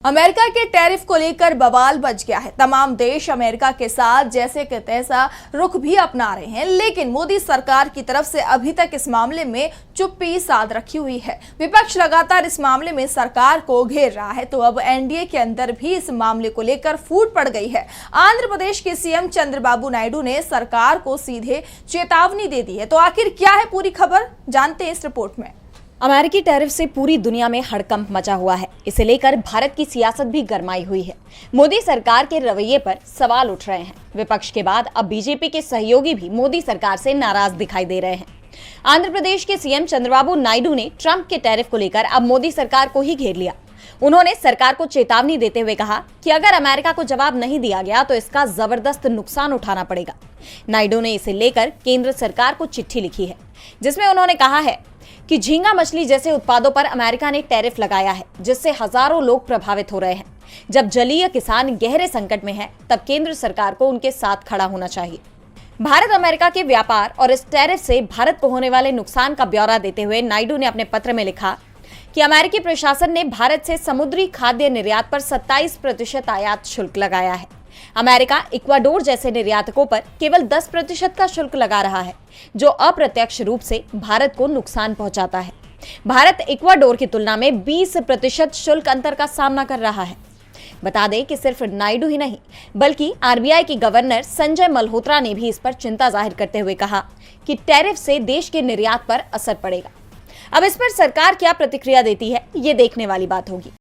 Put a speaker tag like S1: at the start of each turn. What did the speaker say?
S1: America के tariff को लेकर बवाल बच गया है। तमाम देश अमेरिका के साथ जैसे कि तैसा रुख भी अपना रहे हैं, लेकिन मोदी सरकार की तरफ से अभी तक इस मामले में चुप्पी साध रखी हुई है। विपक्ष लगातार इस मामले में सरकार को घेर रहा है, तो अब एनडीए के अंदर भी इस मामले को लेकर फूट पड़ गई है। आंध्र प्रदेश के सीएम चंद्रबाबू नायडू ने सरकार को सीधे चेतावनी दे दी है। तो आखिर क्या है पूरी खबर, जानते हैं इस रिपोर्ट में।
S2: अमेरिकी टैरिफ से पूरी दुनिया में हड़कंप मचा हुआ है। इसे लेकर भारत की सियासत भी गरमाई हुई है। मोदी सरकार के रवैये पर सवाल उठ रहे हैं। विपक्ष के बाद अब बीजेपी के सहयोगी भी मोदी सरकार से नाराज दिखाई दे रहे हैं। आंध्र प्रदेश के सीएम चंद्रबाबू नायडू ने ट्रंप के टैरिफ को लेकर अब मोदी सरकार को ही घेर लिया। उन्होंने सरकार को चेतावनी देते हुए कहा कि अगर अमेरिका को जवाब नहीं दिया गया तो इसका जबरदस्त नुकसान उठाना पड़ेगा। नायडू ने इसे लेकर केंद्र सरकार को चिट्ठी लिखी है, जिसमें उन्होंने कहा है कि झींगा मछली जैसे उत्पादों पर अमेरिका ने टैरिफ लगाया है, जिससे हजारों लोग प्रभावित हो रहे हैं। जब जलीय किसान गहरे संकट में हैं, तब केंद्र सरकार को उनके साथ खड़ा होना चाहिए। भारत अमेरिका के व्यापार और इस टैरिफ से भारत को होने वाले नुकसान का ब्यौरा देते हुए नायडू ने अपने पत्र में लिखा कि अमेरिकी प्रशासन ने भारत से समुद्री खाद्य निर्यात पर 27% आयात शुल्क लगाया है। अमेरिका इक्वाडोर जैसे निर्यातकों पर केवल 10% का शुल्क लगा रहा है, जो अप्रत्यक्ष रूप से भारत को नुकसान पहुंचाता है। भारत इक्वाडोर की तुलना में 20% शुल्क अंतर का सामना कर रहा है। बता दें कि सिर्फ नायडू ही नहीं, बल्कि आरबीआई की गवर्नर संजय मल्होत्रा ने भी इस पर चिंता जाहिर करते हुए कहा कि टैरिफ से देश के निर्यात पर असर पड़ेगा। अब इस पर सरकार क्या प्रतिक्रिया देती है, ये देखने वाली बात होगी।